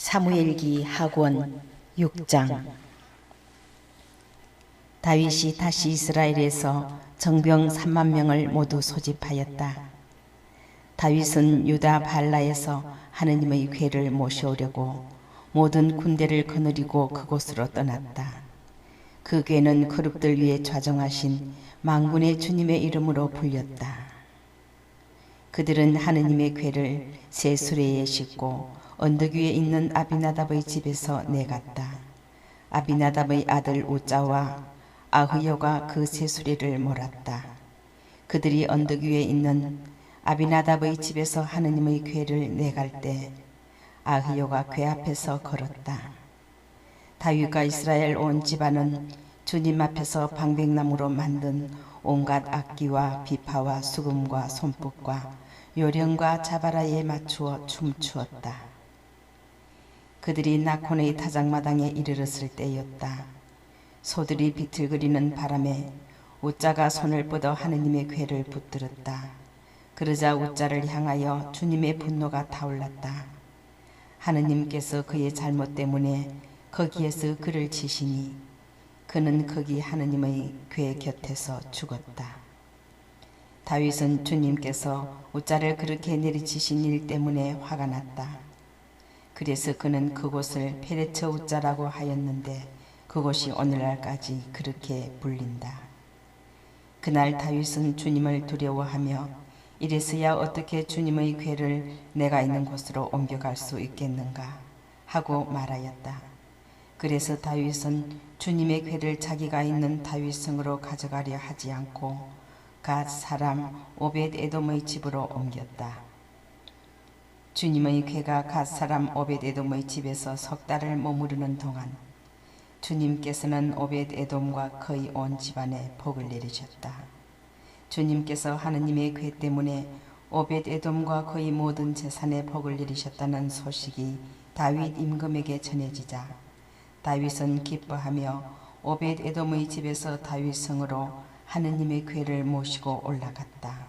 사무엘기 하권 6장. 다윗이 다시 이스라엘에서 정병 3만 명을 모두 소집하였다. 다윗은 유다 발라에서 하느님의 궤를 모셔오려고 모든 군대를 거느리고 그곳으로 떠났다. 그 궤는 그룹들 위에 좌정하신 만군의 주님의 이름으로 불렸다. 그들은 하느님의 궤를 새 수레에 싣고 언덕 위에 있는 아비나답의 집에서 내갔다. 아비나답의 아들 우짜와 아흐요가 그 새 수레를 몰았다. 그들이 언덕 위에 있는 아비나답의 집에서 하느님의 궤를 내갈 때 아흐요가 궤 앞에서 걸었다. 다윗과 이스라엘 온 집안은 주님 앞에서 방백나무로 만든 온갖 악기와 비파와 수금과 손붓과 요령과 자바라에 맞추어 춤추었다. 그들이 나콘의 타작마당에 이르렀을 때였다. 소들이 비틀거리는 바람에 우짜가 손을 뻗어 하느님의 궤를 붙들었다. 그러자 우짜를 향하여 주님의 분노가 타올랐다. 하느님께서 그의 잘못 때문에 거기에서 그를 치시니 그는 거기 하느님의 궤 곁에서 죽었다. 다윗은 주님께서 우짜를 그렇게 내리치신 일 때문에 화가 났다. 그래서 그는 그곳을 페레처 우짜라고 하였는데 그곳이 오늘날까지 그렇게 불린다. 그날 다윗은 주님을 두려워하며 이래서야 어떻게 주님의 궤를 내가 있는 곳으로 옮겨갈 수 있겠는가 하고 말하였다. 그래서 다윗은 주님의 궤를 자기가 있는 다윗성으로 가져가려 하지 않고 갓 사람 오벳에돔의 집으로 옮겼다. 주님의 궤가 갓 사람 오벳에돔의 집에서 석 달을 머무르는 동안 주님께서는 오벳에돔과 그의 온 집안에 복을 내리셨다. 주님께서 하느님의 궤 때문에 오벳에돔과 그의 모든 재산에 복을 내리셨다는 소식이 다윗 임금에게 전해지자 다윗은 기뻐하며 오벳에돔의 집에서 다윗성으로 하느님의 궤를 모시고 올라갔다.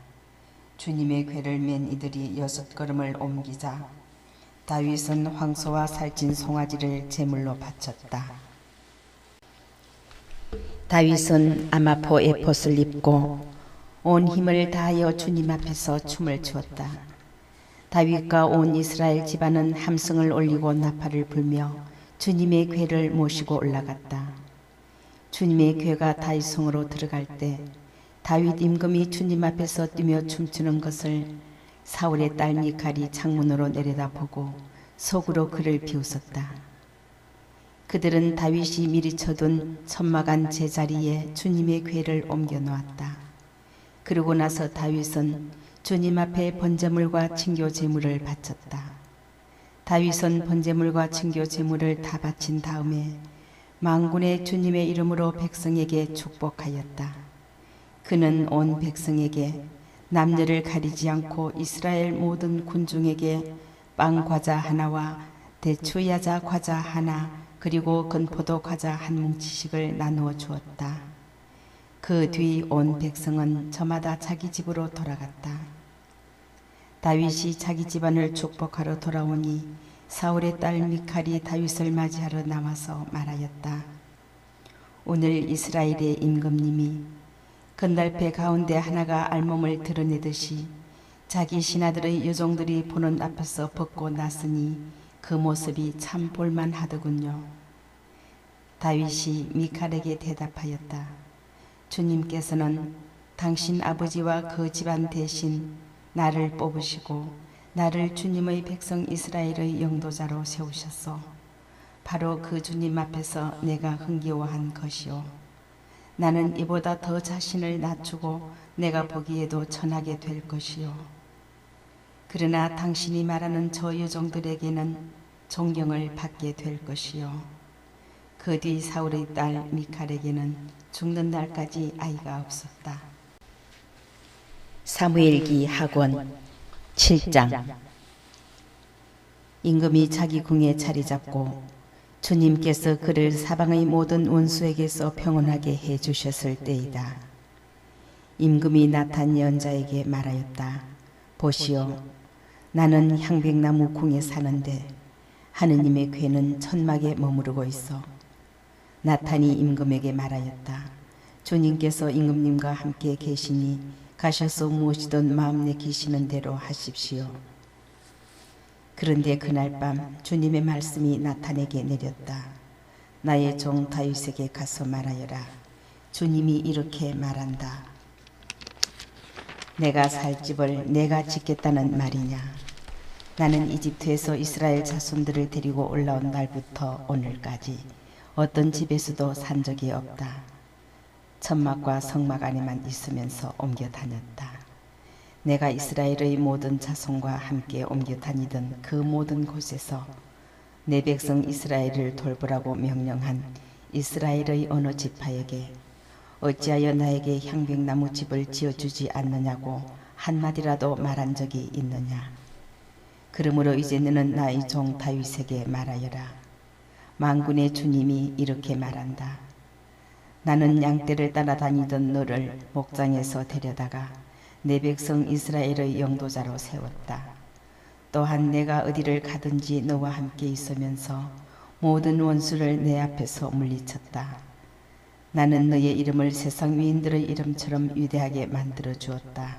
주님의 궤를 맨 이들이 6걸음을 옮기자 다윗은 황소와 살찐 송아지를 제물로 바쳤다. 다윗은 아마포 에봇을 입고 온 힘을 다하여 주님 앞에서 춤을 추었다. 다윗과 온 이스라엘 집안은 함성을 올리고 나팔을 불며 주님의 궤를 모시고 올라갔다. 주님의 궤가 다윗성으로 들어갈 때 다윗 임금이 주님 앞에서 뛰며 춤추는 것을 사울의 딸 미칼이 창문으로 내려다보고 속으로 그를 비웃었다. 그들은 다윗이 미리 쳐둔 천막안 제자리에 주님의 궤를 옮겨 놓았다. 그러고 나서 다윗은 주님 앞에 번제물과 친교 제물을 바쳤다. 다윗은 번제물과 친교 제물을 다 바친 다음에 만군의 주님의 이름으로 백성에게 축복하였다. 그는 온 백성에게 남녀를 가리지 않고 이스라엘 모든 군중에게 빵 과자 하나와 대추 야자 과자 하나 그리고 건포도 과자 한 뭉치씩을 나누어 주었다. 그 뒤 온 백성은 저마다 자기 집으로 돌아갔다. 다윗이 자기 집안을 축복하러 돌아오니 사울의 딸 미칼이 다윗을 맞이하러 나와서 말하였다. 오늘 이스라엘의 임금님이 건달패 가운데 하나가 알몸을 드러내듯이 자기 신하들의 여종들이 보는 앞에서 벗고 났으니 그 모습이 참 볼만하더군요. 다윗이 미칼에게 대답하였다. 주님께서는 당신 아버지와 그 집안 대신 나를 뽑으시고 나를 주님의 백성 이스라엘의 영도자로 세우셨소. 바로 그 주님 앞에서 내가 흥겨워한 것이요. 나는 이보다 더 자신을 낮추고 내가 보기에도 천하게 될 것이요. 그러나 당신이 말하는 저 여종들에게는 존경을 받게 될 것이요. 그 뒤 사울의 딸 미칼에게는 죽는 날까지 아이가 없었다. 사무엘기 하권 7장. 임금이 자기 궁에 자리 잡고 주님께서 그를 사방의 모든 원수에게서 평온하게 해주셨을 때이다. 임금이 나탄 예언자에게 말하였다. 보시오, 나는 향백나무 궁에 사는데 하느님의 괴는 천막에 머무르고 있어. 나탄이 임금에게 말하였다. 주님께서 임금님과 함께 계시니 가셔서 무엇이든 마음 내키시는 대로 하십시오. 그런데 그날 밤 주님의 말씀이 나탄에게 내렸다. 나의 종 다윗에게 가서 말하여라. 주님이 이렇게 말한다. 내가 살 집을 내가 짓겠다는 말이냐. 나는 이집트에서 이스라엘 자손들을 데리고 올라온 날부터 오늘까지 어떤 집에서도 산 적이 없다. 천막과 성막 안에만 있으면서 옮겨 다녔다. 내가 이스라엘의 모든 자손과 함께 옮겨 다니던 그 모든 곳에서 내 백성 이스라엘을 돌보라고 명령한 이스라엘의 어느 지파에게 어찌하여 나에게 향백나무 집을 지어주지 않느냐고 한마디라도 말한 적이 있느냐. 그러므로 이제 너는 나의 종 다윗에게 말하여라. 만군의 주님이 이렇게 말한다. 나는 양떼를 따라다니던 너를 목장에서 데려다가 내 백성 이스라엘의 영도자로 세웠다. 또한 내가 어디를 가든지 너와 함께 있으면서 모든 원수를 내 앞에서 물리쳤다. 나는 너의 이름을 세상 위인들의 이름처럼 위대하게 만들어 주었다.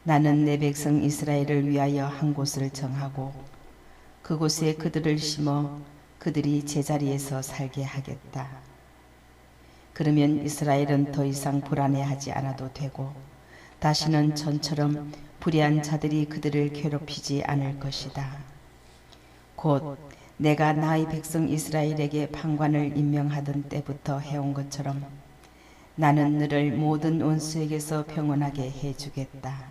나는 내 백성 이스라엘을 위하여 한 곳을 정하고 그곳에 그들을 심어 그들이 제자리에서 살게 하겠다. 그러면 이스라엘은 더 이상 불안해하지 않아도 되고 다시는 전처럼 불의한 자들이 그들을 괴롭히지 않을 것이다. 곧 내가 나의 백성 이스라엘에게 판관을 임명하던 때부터 해온 것처럼 나는 너를 모든 원수에게서 평온하게 해주겠다.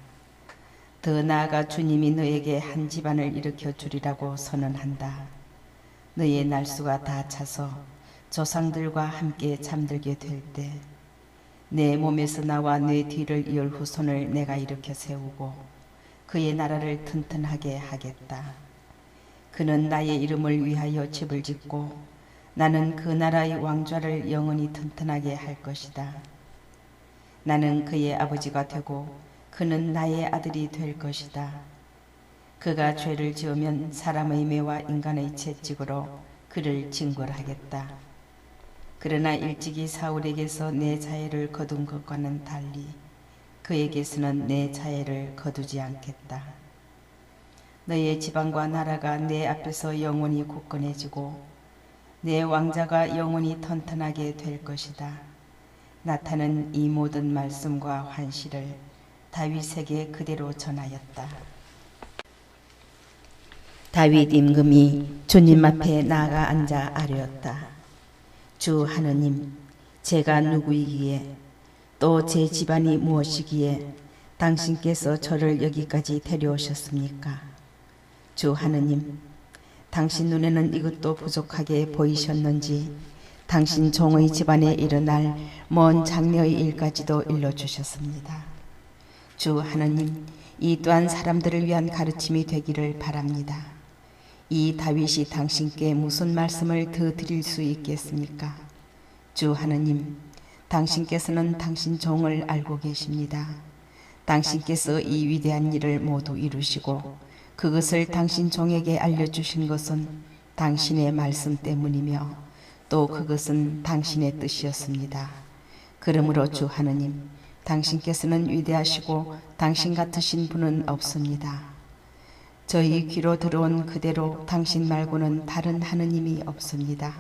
더 나아가 주님이 너에게 한 집안을 일으켜 주리라고 선언한다. 너의 날수가 다 차서 조상들과 함께 잠들게 될 때 내 몸에서 나와 내 뒤를 이을 후손을 내가 일으켜 세우고 그의 나라를 튼튼하게 하겠다. 그는 나의 이름을 위하여 집을 짓고 나는 그 나라의 왕좌를 영원히 튼튼하게 할 것이다. 나는 그의 아버지가 되고 그는 나의 아들이 될 것이다. 그가 죄를 지으면 사람의 매와 인간의 채찍으로 그를 징벌하겠다. 그러나 일찍이 사울에게서 내 자애를 거둔 것과는 달리 그에게서는 내 자애를 거두지 않겠다. 너의 지방과 나라가 내 앞에서 영원히 굳건해지고 내 왕자가 영원히 튼튼하게 될 것이다. 나탄은 이 모든 말씀과 환시를 다윗에게 그대로 전하였다. 다윗 임금이 주님 앞에 나아가 앉아 아뢰었다. 주 하느님, 제가 누구이기에 또 제 집안이 무엇이기에 당신께서 저를 여기까지 데려오셨습니까? 주 하느님, 당신 눈에는 이것도 부족하게 보이셨는지 당신 종의 집안에 일어날 먼 장래의 일까지도 일러주셨습니다. 주 하느님, 이 또한 사람들을 위한 가르침이 되기를 바랍니다. 이 다윗이 당신께 무슨 말씀을 더 드릴 수 있겠습니까? 주 하느님, 당신께서는 당신 종을 알고 계십니다. 당신께서 이 위대한 일을 모두 이루시고 그것을 당신 종에게 알려주신 것은 당신의 말씀 때문이며 또 그것은 당신의 뜻이었습니다. 그러므로 주 하느님, 당신께서는 위대하시고 당신 같으신 분은 없습니다. 저희 귀로 들어온 그대로 당신 말고는 다른 하느님이 없습니다.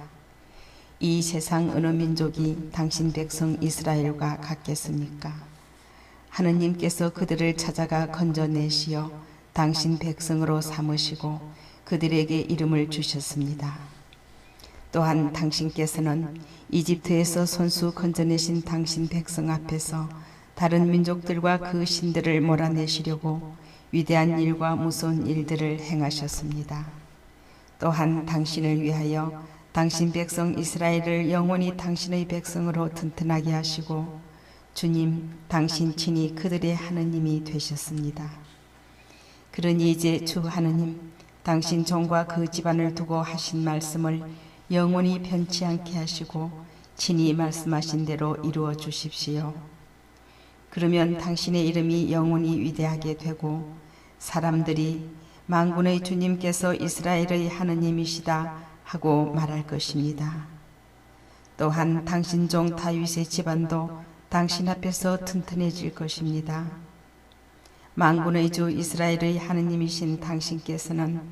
이 세상 어느 민족이 당신 백성 이스라엘과 같겠습니까? 하느님께서 그들을 찾아가 건져내시어 당신 백성으로 삼으시고 그들에게 이름을 주셨습니다. 또한 당신께서는 이집트에서 손수 건져내신 당신 백성 앞에서 다른 민족들과 그 신들을 몰아내시려고 위대한 일과 무서운 일들을 행하셨습니다. 또한 당신을 위하여 당신 백성 이스라엘을 영원히 당신의 백성으로 튼튼하게 하시고 주님, 당신 친히 그들의 하느님이 되셨습니다. 그러니 이제 주 하느님, 당신 종과 그 집안을 두고 하신 말씀을 영원히 변치 않게 하시고 친히 말씀하신 대로 이루어 주십시오. 그러면 당신의 이름이 영원히 위대하게 되고 사람들이 만군의 주님께서 이스라엘의 하느님이시다 하고 말할 것입니다. 또한 당신 종 다윗의 집안도 당신 앞에서 튼튼해질 것입니다. 만군의 주 이스라엘의 하느님이신 당신께서는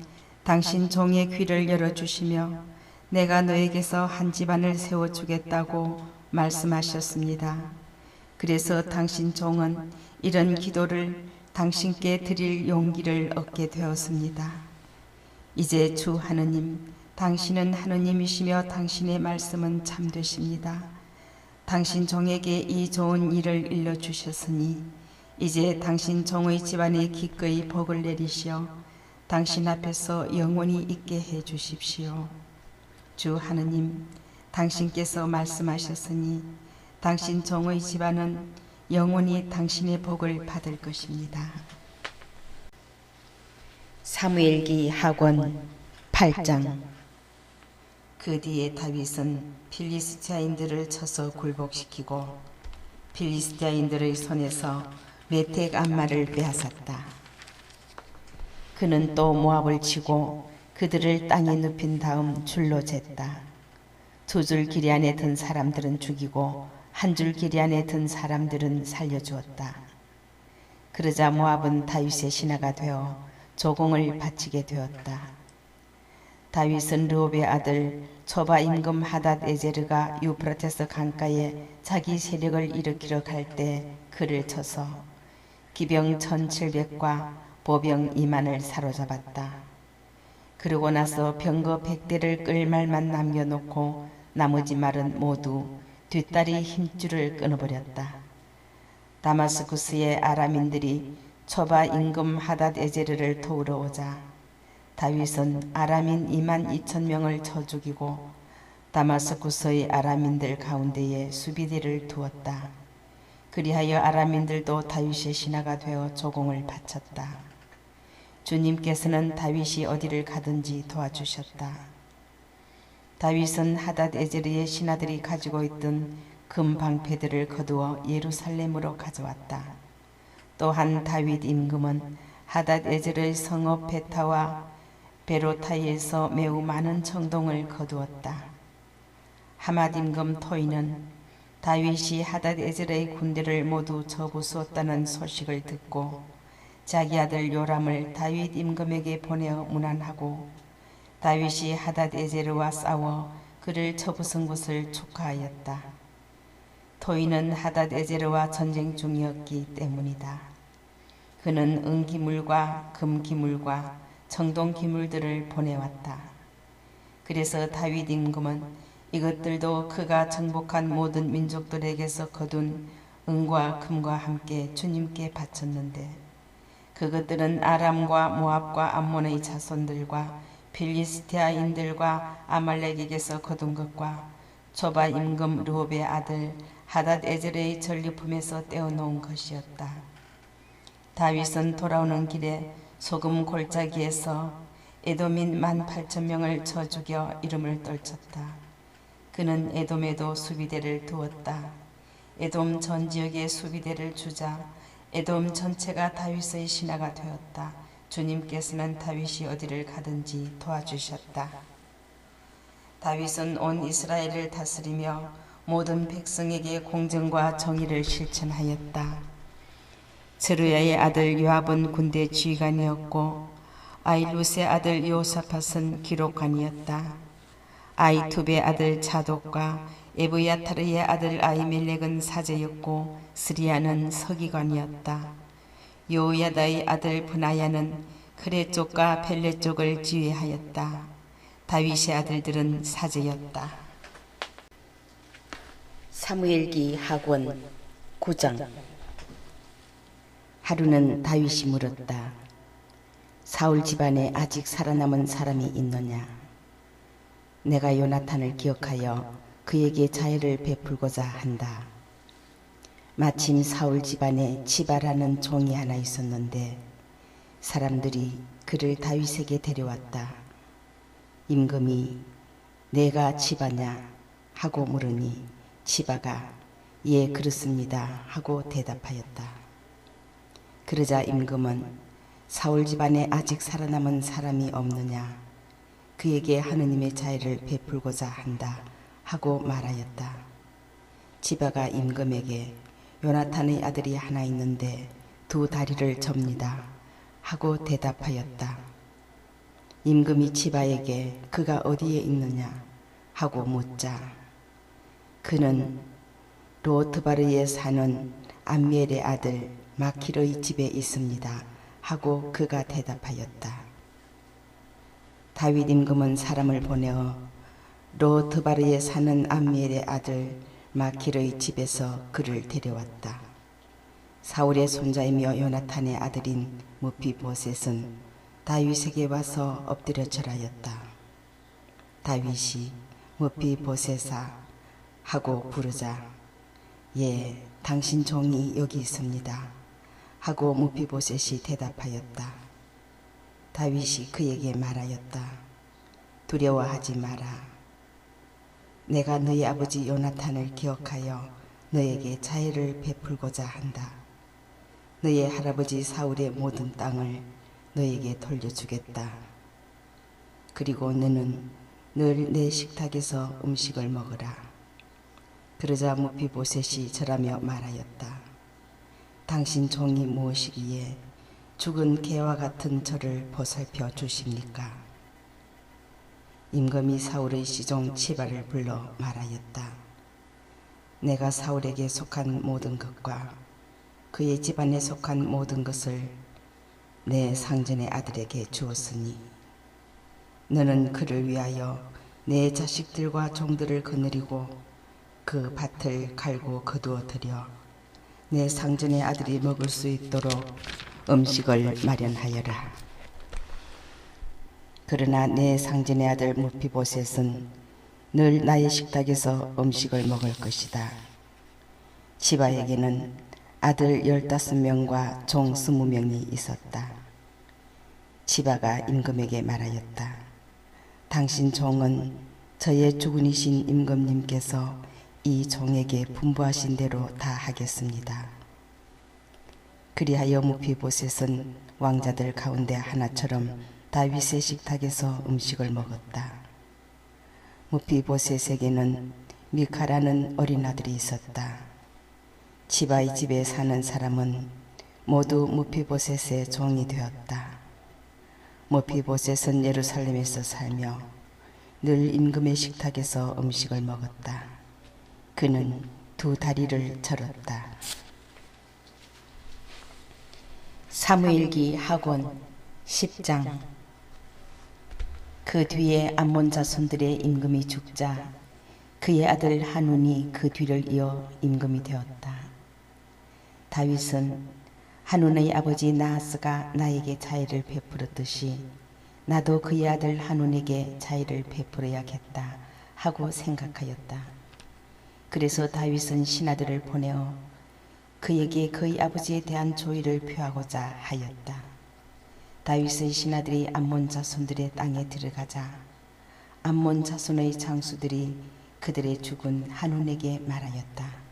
당신 종의 귀를 열어주시며 내가 너에게서 한 집안을 세워주겠다고 말씀하셨습니다. 그래서 당신 종은 이런 기도를 당신께 드릴 용기를 얻게 되었습니다. 이제 주 하느님, 당신은 하느님이시며 당신의 말씀은 참되십니다. 당신 종에게 이 좋은 일을 일러주셨으니 이제 당신 종의 집안에 기꺼이 복을 내리시어 당신 앞에서 영원히 있게 해 주십시오. 주 하느님, 당신께서 말씀하셨으니 당신 종의 집안은 영원히 당신의 복을 받을 것입니다. 사무엘기 하권 8장. 그 뒤에 다윗은 필리스티아인들을 쳐서 굴복시키고 필리스티아인들의 손에서 메텍 암마를 빼앗았다. 그는 또 모압을 치고 그들을 땅에 눕힌 다음 줄로 쟀다. 2줄 길이 안에 든 사람들은 죽이고 1줄 길이 안에 든 사람들은 살려주었다. 그러자 모압은 다윗의 신하가 되어 조공을 바치게 되었다. 다윗은 르홉의 아들 초바 임금 하닷 에제르가 유프라테스 강가에 자기 세력을 일으키러 갈 때 그를 쳐서 기병 1700과 보병 2만을 사로잡았다. 그러고 나서 병거 100대를 끌 말만 남겨놓고 나머지 말은 모두 뒷다리 힘줄을 끊어버렸다. 다마스쿠스의 아람인들이 초바 임금 하닷 에제르를 도우러 오자 다윗은 아람인 2만 2천 명을 쳐 죽이고 다마스쿠스의 아람인들 가운데에 수비대를 두었다. 그리하여 아람인들도 다윗의 신하가 되어 조공을 바쳤다. 주님께서는 다윗이 어디를 가든지 도와주셨다. 다윗은 하닷 에제르의 신하들이 가지고 있던 금 방패들을 거두어 예루살렘으로 가져왔다. 또한 다윗 임금은 하닷 에제르의 성읍 베타와 베로타이에서 매우 많은 청동을 거두었다. 하맛 임금 토이는 다윗이 하닷 에제르의 군대를 모두 쳐부수었다는 소식을 듣고 자기 아들 요람을 다윗 임금에게 보내어 문안하고 다윗이 하닷 에제르와 싸워 그를 쳐부순 것을 축하하였다. 토이는 하닷 에제르와 전쟁 중이었기 때문이다. 그는 은기물과 금기물과 청동기물들을 보내왔다. 그래서 다윗 임금은 이것들도 그가 정복한 모든 민족들에게서 거둔 은과 금과 함께 주님께 바쳤는데 그것들은 아람과 모압과 암몬의 자손들과 필리스티아인들과 아말렉에게서 거둔 것과 초바 임금 르홉의 아들 하닷 에제르의 전리품에서 떼어놓은 것이었다. 다윗은 돌아오는 길에 소금 골짜기에서 에돔인 18,000명을 쳐 죽여 이름을 떨쳤다. 그는 에돔에도 수비대를 두었다. 에돔 전 지역에 수비대를 주자 에돔 전체가 다윗의 신하가 되었다. 주님께서는 다윗이 어디를 가든지 도와주셨다. 다윗은 온 이스라엘을 다스리며 모든 백성에게 공정과 정의를 실천하였다. 세루야의 아들 요압은 군대 지휘관이었고 아일루스의 아들 요사팟은 기록관이었다. 아이투베의 아들 자독과 에브야타르의 아들 아히멜렉은 사제였고 스리야는 서기관이었다. 요야다의 아들 브나야는 크레 쪽과 펠레 쪽을 지휘하였다. 다윗의 아들들은 사제였다. 사무엘기 하권 9장. 하루는 다윗이 물었다. 사울 집안에 아직 살아남은 사람이 있느냐? 내가 요나탄을 기억하여 그에게 자애를 베풀고자 한다. 마침 사울 집안에 지바라는 종이 하나 있었는데 사람들이 그를 다윗에게 데려왔다. 임금이 내가 지바냐 하고 물으니 지바가 예 그렇습니다 하고 대답하였다. 그러자 임금은 사울 집안에 아직 살아남은 사람이 없느냐? 그에게 하느님의 자애를 베풀고자 한다 하고 말하였다. 지바가 임금에게 요나탄의 아들이 하나 있는데 두 다리를 접니다 하고 대답하였다. 임금이 지바에게 그가 어디에 있느냐 하고 묻자 그는 로트바르에 사는 암미엘의 아들 마킬의 집에 있습니다 하고 그가 대답하였다. 다윗 임금은 사람을 보내어 로트바르에 사는 암미엘의 아들 마킬의 집에서 그를 데려왔다. 사울의 손자이며 요나탄의 아들인 무피보셋은 다윗에게 와서 엎드려 절하였다. 다윗이 무피보셋아 하고 부르자 예, 당신 종이 여기 있습니다 하고 무피보셋이 대답하였다. 다윗이 그에게 말하였다. 두려워하지 마라. 내가 너희 아버지 요나탄을 기억하여 너에게 자애를 베풀고자 한다. 너의 할아버지 사울의 모든 땅을 너에게 돌려주겠다. 그리고 너는 늘 내 식탁에서 음식을 먹으라. 그러자 무피보셋이 절하며 말하였다. 당신 종이 무엇이기에 죽은 개와 같은 저를 보살펴 주십니까? 임금이 사울의 시종 지바를 불러 말하였다. 내가 사울에게 속한 모든 것과 그의 집안에 속한 모든 것을 내 상전의 아들에게 주었으니 너는 그를 위하여 내 자식들과 종들을 거느리고 그 밭을 갈고 거두어 들여 내 상전의 아들이 먹을 수 있도록 음식을 마련하여라. 그러나 내 상전의 아들 무피보셋은 늘 나의 식탁에서 음식을 먹을 것이다. 지바에게는 아들 15명과 종 20명이 있었다. 지바가 임금에게 말하였다. 당신 종은 저의 주군이신 임금님께서 이 종에게 분부하신 대로 다 하겠습니다. 그리하여 무피보셋은 왕자들 가운데 하나처럼 다윗의 식탁에서 음식을 먹었다. 무피보셋에게는 미카라는 어린 아들이 있었다. 지바의 집에 사는 사람은 모두 무피보셋의 종이 되었다. 무피보셋은 예루살렘에서 살며 늘 임금의 식탁에서 음식을 먹었다. 그는 두 다리를 절었다. 사무엘기 하곤 10장. 그 뒤에 암몬 자손들의 임금이 죽자 그의 아들 한운이 그 뒤를 이어 임금이 되었다. 다윗은 한운의 아버지 나하스가 나에게 자애를 베풀었듯이 나도 그의 아들 한운에게 자애를 베풀어야겠다 하고 생각하였다. 그래서 다윗은 신하들을 보내어 그에게 그의 아버지에 대한 조의를 표하고자 하였다. 다윗의 신하들이 암몬 자손들의 땅에 들어가자 암몬 자손의 장수들이 그들의 죽은 한운에게 말하였다.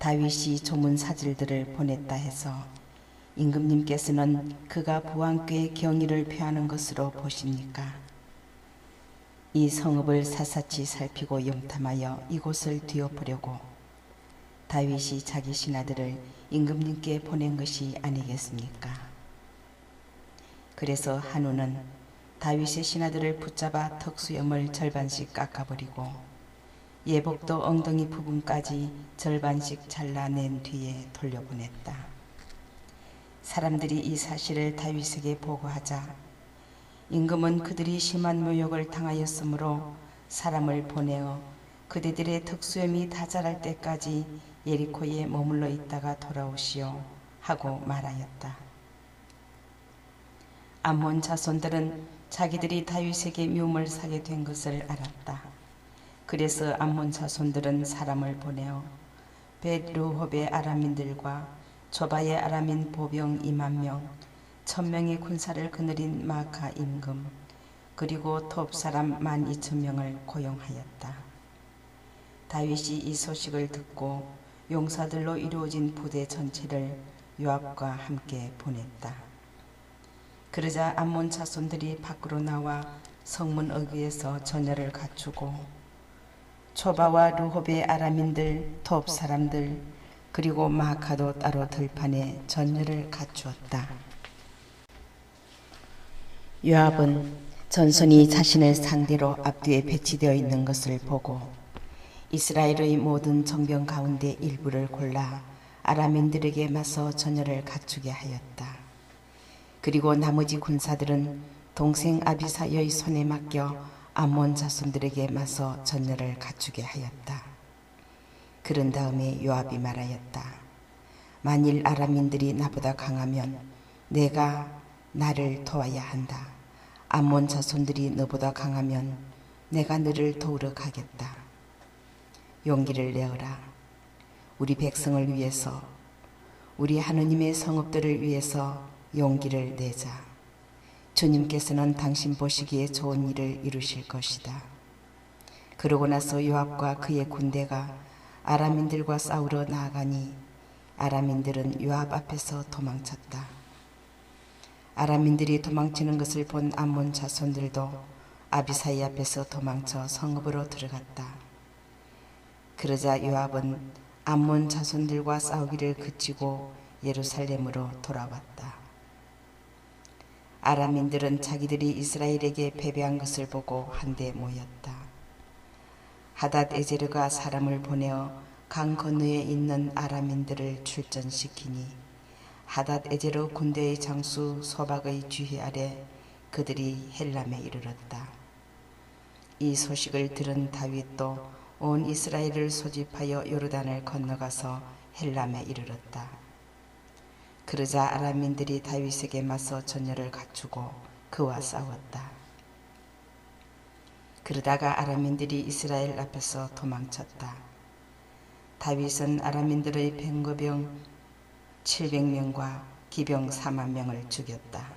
다윗이 조문 사질들을 보냈다 해서 임금님께서는 그가 부왕께 경의를 표하는 것으로 보십니까? 이 성읍을 사사치 살피고 염탐하여 이곳을 뒤엎으려고 다윗이 자기 신하들을 임금님께 보낸 것이 아니겠습니까? 그래서 한운은 다윗의 신하들을 붙잡아 턱수염을 절반씩 깎아버리고 예복도 엉덩이 부분까지 절반씩 잘라낸 뒤에 돌려보냈다. 사람들이 이 사실을 다윗에게 보고하자 임금은 그들이 심한 모욕을 당하였으므로 사람을 보내어 그대들의 턱수염이 다 자랄 때까지 예리코에 머물러 있다가 돌아오시오 하고 말하였다. 암몬 자손들은 자기들이 다윗에게 미움을 사게 된 것을 알았다. 그래서 암몬 자손들은 사람을 보내어 벳르홉의 아람인들과 조바의 아람인 보병 20,000명, 1,000명의 군사를 거느린 마카 임금, 그리고 톱 사람 12,000명을 고용하였다. 다윗이 이 소식을 듣고 용사들로 이루어진 부대 전체를 요압과 함께 보냈다. 그러자 암몬 자손들이 밖으로 나와 성문 어귀에서 전열을 갖추고 초바와 르홉의 아람인들, 톱 사람들, 그리고 마카도 따로 들판에 전열을 갖추었다. 요압은 전선이 자신을 상대로 앞뒤에 배치되어 있는 것을 보고 이스라엘의 모든 정병 가운데 일부를 골라 아람인들에게 맞서 전열을 갖추게 하였다. 그리고 나머지 군사들은 동생 아비사의 손에 맡겨 암몬 자손들에게 맞서 전열을 갖추게 하였다. 그런 다음에 요압이 말하였다. 만일 아람인들이 나보다 강하면 내가 나를 도와야 한다. 암몬 자손들이 너보다 강하면 내가 너를 도우러 가겠다. 용기를 내어라. 우리 백성을 위해서, 우리 하느님의 성읍들을 위해서 용기를 내자. 주님께서는 당신 보시기에 좋은 일을 이루실 것이다. 그러고 나서 요압과 그의 군대가 아람인들과 싸우러 나아가니 아람인들은 요압 앞에서 도망쳤다. 아람인들이 도망치는 것을 본 암몬 자손들도 아비사이 앞에서 도망쳐 성읍으로 들어갔다. 그러자 요압은 암몬 자손들과 싸우기를 그치고 예루살렘으로 돌아왔다. 아람인들은 자기들이 이스라엘에게 패배한 것을 보고 한데 모였다. 하닷 에제르가 사람을 보내어 강 건너에 있는 아람인들을 출전시키니 하닷 에제르 군대의 장수 소박의 주휘 아래 그들이 헬람에 이르렀다. 이 소식을 들은 다윗도 온 이스라엘을 소집하여 요르단을 건너가서 헬람에 이르렀다. 그러자 아람인들이 다윗에게 맞서 전열을 갖추고 그와 싸웠다. 그러다가 아람인들이 이스라엘 앞에서 도망쳤다. 다윗은 아람인들의 병거병 700명과 기병 4만 명을 죽였다.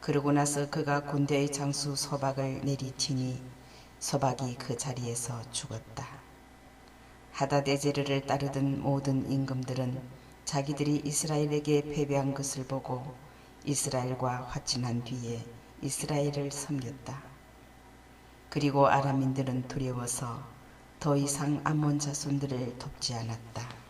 그러고 나서 그가 군대의 장수 소박을 내리치니 소박이 그 자리에서 죽었다. 하닷에제르를 따르던 모든 임금들은 자기들이 이스라엘에게 패배한 것을 보고 이스라엘과 화친한 뒤에 이스라엘을 섬겼다. 그리고 아람인들은 두려워서 더 이상 암몬 자손들을 돕지 않았다.